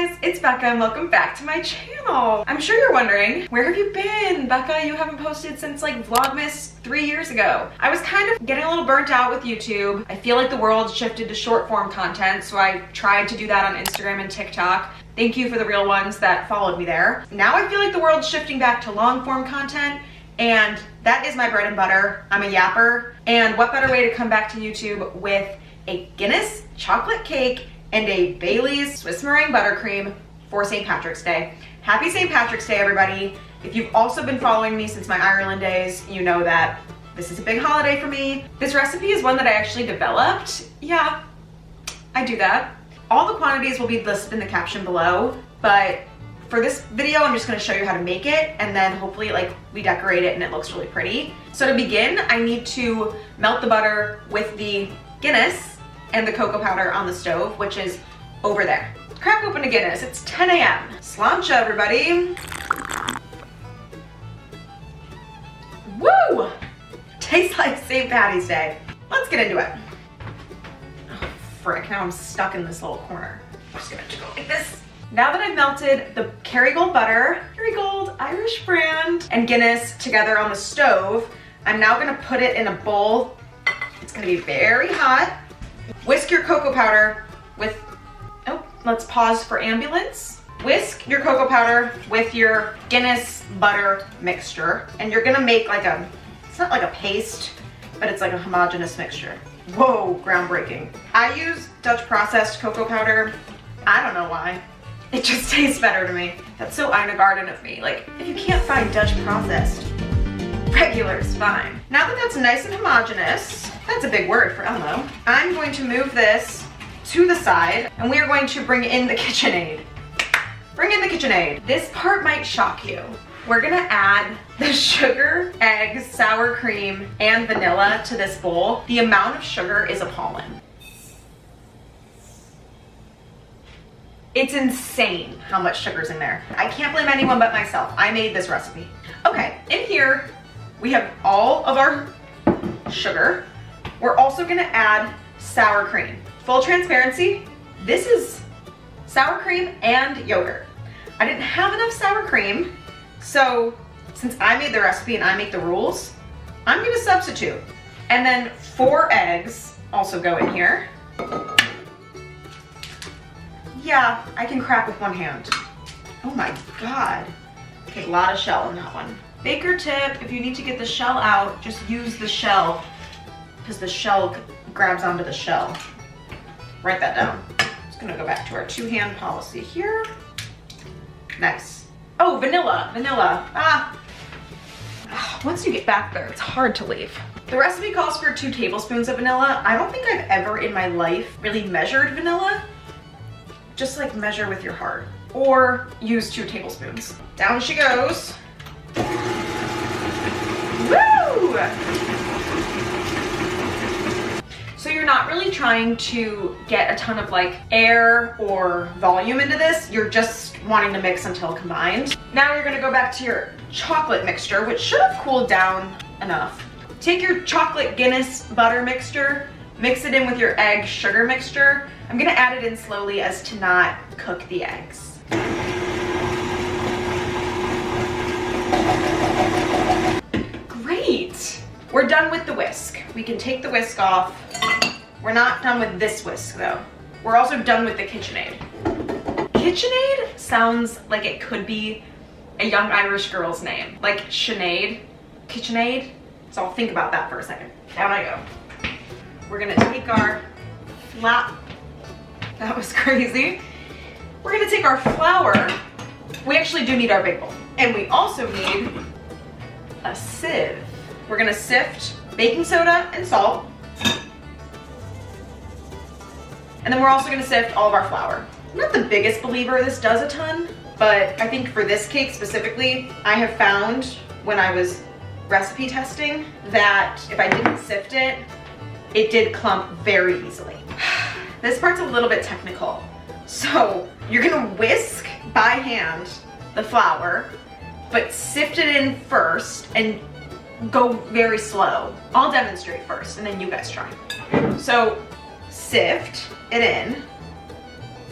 guys, it's Becca and welcome back to my channel. I'm sure you're wondering, where have you been? Becca, you haven't posted since like Vlogmas 3 years ago. I was kind of getting a little burnt out with YouTube. I feel like the world shifted to short form content, so I tried to do that on Instagram and TikTok. Thank you for the real ones that followed me there. Now I feel like the world's shifting back to long form content, and that is my bread and butter. I'm a yapper, and what better way to come back to YouTube with a Guinness chocolate cake and a Bailey's Swiss meringue buttercream for St. Patrick's Day. Happy St. Patrick's Day, everybody. If you've also been following me since my Ireland days, you know that this is a big holiday for me. This recipe is one that I actually developed. Yeah, I do that. All the quantities will be listed in the caption below, but for this video, I'm just gonna show you how to make it, and then hopefully like we decorate it and it looks really pretty. So to begin, I need to melt the butter with the Guinness and the cocoa powder on the stove, which is over there. Crack open a Guinness, it's 10 a.m. Sláinte, everybody. Woo! Tastes like St. Patty's Day. Let's get into it. Oh, frick, now I'm stuck in this little corner. I'm just gonna go like this. Now that I've melted the Kerrygold butter, Kerrygold Irish brand, and Guinness together on the stove, I'm now gonna put it in a bowl. It's gonna be very hot. Whisk your cocoa powder with, oh, let's pause for ambulance. Whisk your cocoa powder with your Guinness butter mixture, and you're gonna make like a, it's not like a paste, but it's like a homogeneous mixture. Whoa, groundbreaking. I use Dutch processed cocoa powder. I don't know why. It just tastes better to me. That's so Ina Garden of me. Like, if you can't find Dutch processed, regular is fine. Now that that's nice and homogeneous, that's a big word for Elmo, I'm going to move this to the side, and we are going to bring in the KitchenAid. Bring in the KitchenAid. This part might shock you. We're gonna add the sugar, eggs, sour cream, and vanilla to this bowl. The amount of sugar is appalling. It's insane how much sugar's in there. I can't blame anyone but myself. I made this recipe. Okay, in here, we have all of our sugar. We're also gonna add sour cream. Full transparency, this is sour cream and yogurt. I didn't have enough sour cream, so since I made the recipe and I make the rules, I'm gonna substitute. And then 4 eggs also go in here. Yeah, I can crack with one hand. Oh my God. Okay, a lot of shell in that one. Baker tip, if you need to get the shell out, just use the shell, because the shell grabs onto the shell. Write that down. Just gonna go back to our 2-hand policy here. Nice. Oh, vanilla. Once you get back there, it's hard to leave. The recipe calls for 2 tablespoons of vanilla. I don't think I've ever in my life really measured vanilla. Just like measure with your heart, or use 2 tablespoons. Down she goes. Woo! So you're not really trying to get a ton of like air or volume into this. You're just wanting to mix until combined. Now you're gonna go back to your chocolate mixture, which should have cooled down enough. Take your chocolate Guinness butter mixture, mix it in with your egg sugar mixture. I'm gonna add it in slowly as to not cook the eggs. Great! We're done with the whisk. We can take the whisk off. We're not done with this whisk though. We're also done with the KitchenAid. KitchenAid sounds like it could be a young Irish girl's name. Like Sinead, KitchenAid. So I'll think about that for a second. Down I go. We're gonna take our that was crazy. We're gonna take our flour. We actually do need our big bowl. And we also need a sieve. We're gonna sift baking soda and salt. And then we're also gonna sift all of our flour. I'm not the biggest believer this does a ton, but I think for this cake specifically, I have found when I was recipe testing that if I didn't sift it, it did clump very easily. This part's a little bit technical. So you're gonna whisk by hand the flour, but sift it in first and go very slow. I'll demonstrate first and then you guys try. So sift it in,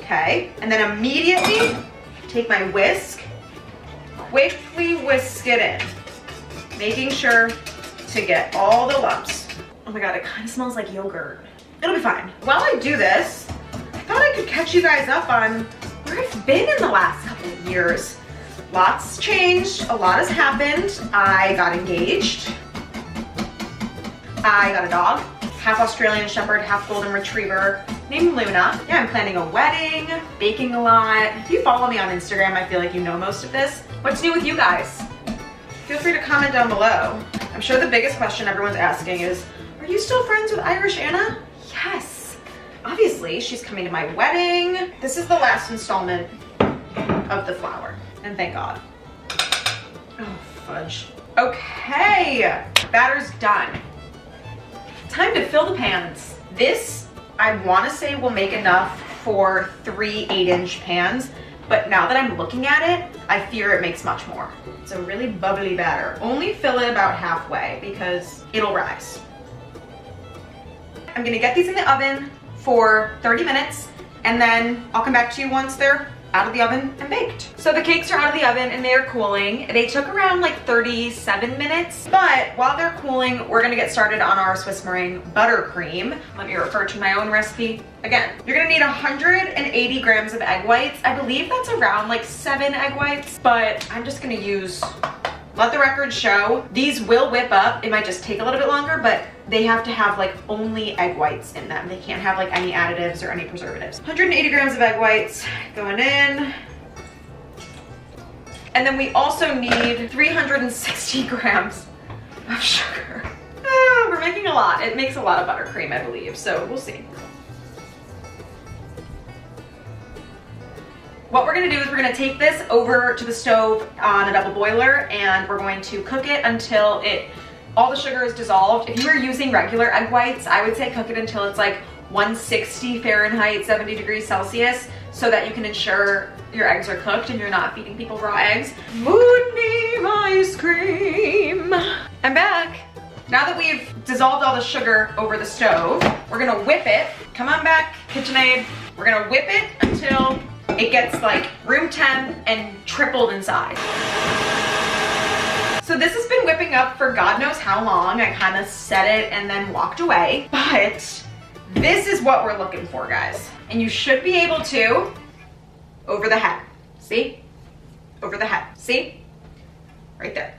Okay, and then immediately take my whisk, quickly whisk it in, making sure to get all the lumps. Oh my God, it kind of smells like yogurt. It'll be fine. While I do this, I thought I could catch you guys up on where I've been in the last couple of years. Lots changed, a lot has happened. I got engaged. I got a dog, half Australian Shepherd, half Golden Retriever, named Luna. Yeah, I'm planning a wedding, baking a lot. If you follow me on Instagram, I feel like you know most of this. What's new with you guys? Feel free to comment down below. I'm sure the biggest question everyone's asking is, are you still friends with Irish Anna? Yes, obviously, she's coming to my wedding. This is the last installment of the flour, and thank God. Oh, fudge. Okay, batter's done. Time to fill the pans. This, I want to say, will make enough for 3 8-inch pans, but now that I'm looking at it, I fear it makes much more. It's a really bubbly batter. Only fill it about halfway because it'll rise. I'm gonna get these in the oven for 30 minutes, and then I'll come back to you once they're out of the oven and baked. So the cakes are out of the oven and they're cooling. They took around like 37 minutes, but while they're cooling, we're gonna get started on our Swiss meringue buttercream. Let me refer to my own recipe again. You're gonna need 180 grams of egg whites. I believe that's around like 7 egg whites, but I'm just gonna use, let the record show, these will whip up. It might just take a little bit longer, but they have to have like only egg whites in them. They can't have like any additives or any preservatives. 180 grams of egg whites going in. And then we also need 360 grams of sugar. We're making a lot. It makes a lot of buttercream, I believe, so we'll see. What we're gonna do is we're gonna take this over to the stove on a double boiler, and we're going to cook it until all the sugar is dissolved. If you are using regular egg whites, I would say cook it until it's like 160 Fahrenheit, 70 degrees Celsius, so that you can ensure your eggs are cooked and you're not feeding people raw eggs. Moonbeam ice cream. I'm back. Now that we've dissolved all the sugar over the stove, we're gonna whip it. Come on back, KitchenAid. We're gonna whip it until it gets like room temp and tripled in size. So this has been whipping up for God knows how long. I kind of set it and then walked away, but this is what we're looking for, guys. And you should be able to, over the head, see? Over the head, see? Right there.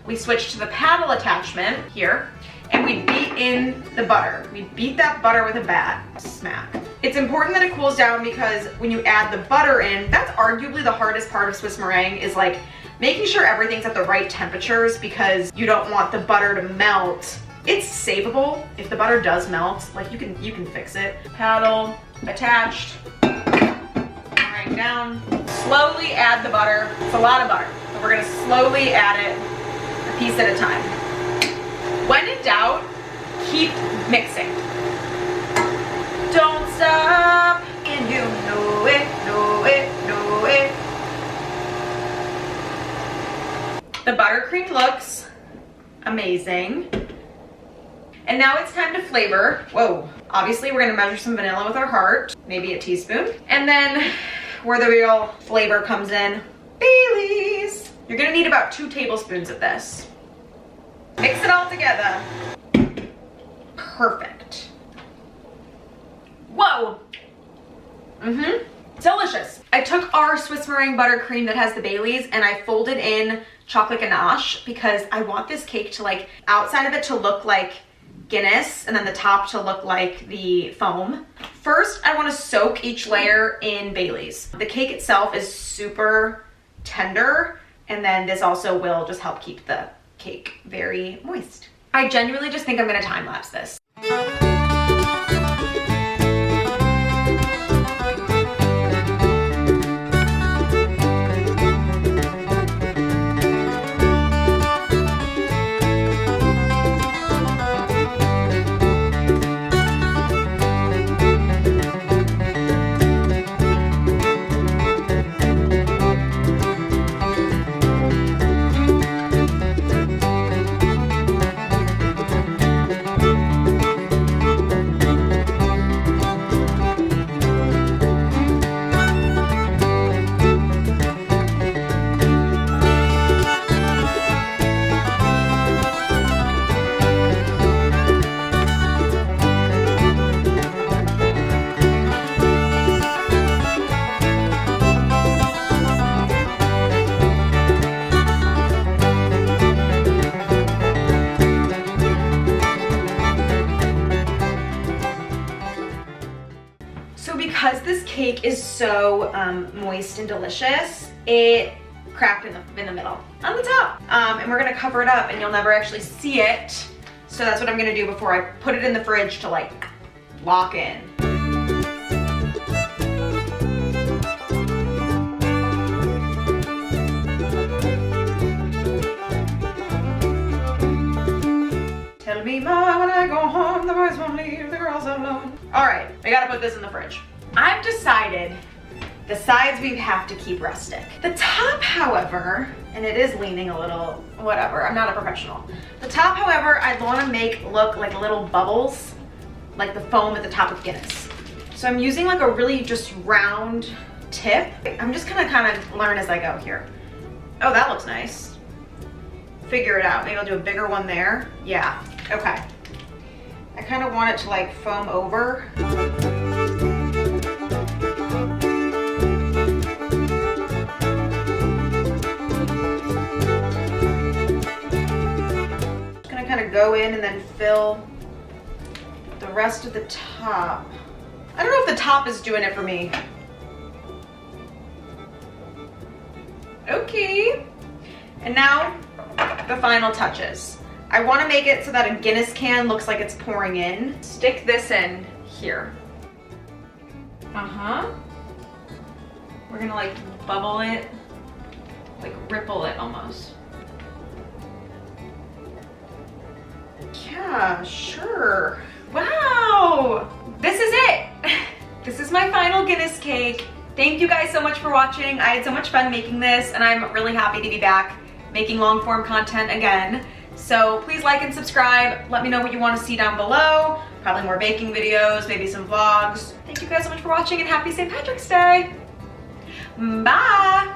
We switch to the paddle attachment here, and we beat in the butter. We beat that butter with a bat, smack. It's important that it cools down because when you add the butter in, that's arguably the hardest part of Swiss meringue, is like making sure everything's at the right temperatures because you don't want the butter to melt. It's savable. If the butter does melt, like you can fix it. Paddle attached, right down. Slowly add the butter. It's a lot of butter, so we're gonna slowly add it a piece at a time. When in doubt, keep mixing. Don't stop, and you know it, know it, know it. The buttercream looks amazing. And now it's time to flavor. Whoa. Obviously, we're gonna measure some vanilla with our heart, maybe a teaspoon. And then where the real flavor comes in, Baileys. You're gonna need about 2 tablespoons of this. Mix it all together. Perfect. Whoa. Delicious. I took our Swiss meringue buttercream that has the Baileys and I folded in chocolate ganache because I want this cake to, like, outside of it to look like Guinness and then the top to look like the foam. First, I want to soak each layer in Baileys. The cake itself is super tender, and then this also will just help keep the cake very moist. I genuinely just think I'm gonna time lapse this. so moist and delicious, it cracked in the middle on the top. And we're gonna cover it up and you'll never actually see it. So that's what I'm gonna do before I put it in the fridge to like lock in. Tell me more when I go home, the boys won't leave the girls alone. All right, I gotta put this in the fridge. I've decided the sides we have to keep rustic. The top, however, and it is leaning a little, whatever, I'm not a professional. The top, however, I wanna make look like little bubbles, like the foam at the top of Guinness. So I'm using like a really just round tip. I'm just gonna kind of learn as I go here. Oh, that looks nice. Figure it out. Maybe I'll do a bigger one there. Yeah, okay. I kind of want it to like foam over. Gonna kind of go in and then fill the rest of the top. I don't know if the top is doing it for me. Okay. And now the final touches. I want to make it so that a Guinness can looks like it's pouring in. Stick this in here. We're gonna like bubble it, like ripple it almost. Yeah, sure. Wow, this is it. This is my final Guinness cake. Thank you guys so much for watching. I had so much fun making this and I'm really happy to be back making long form content again. So please like and subscribe. Let me know what you want to see down below. Probably more baking videos, maybe some vlogs. Thank you guys so much for watching and happy St. Patrick's Day. Bye.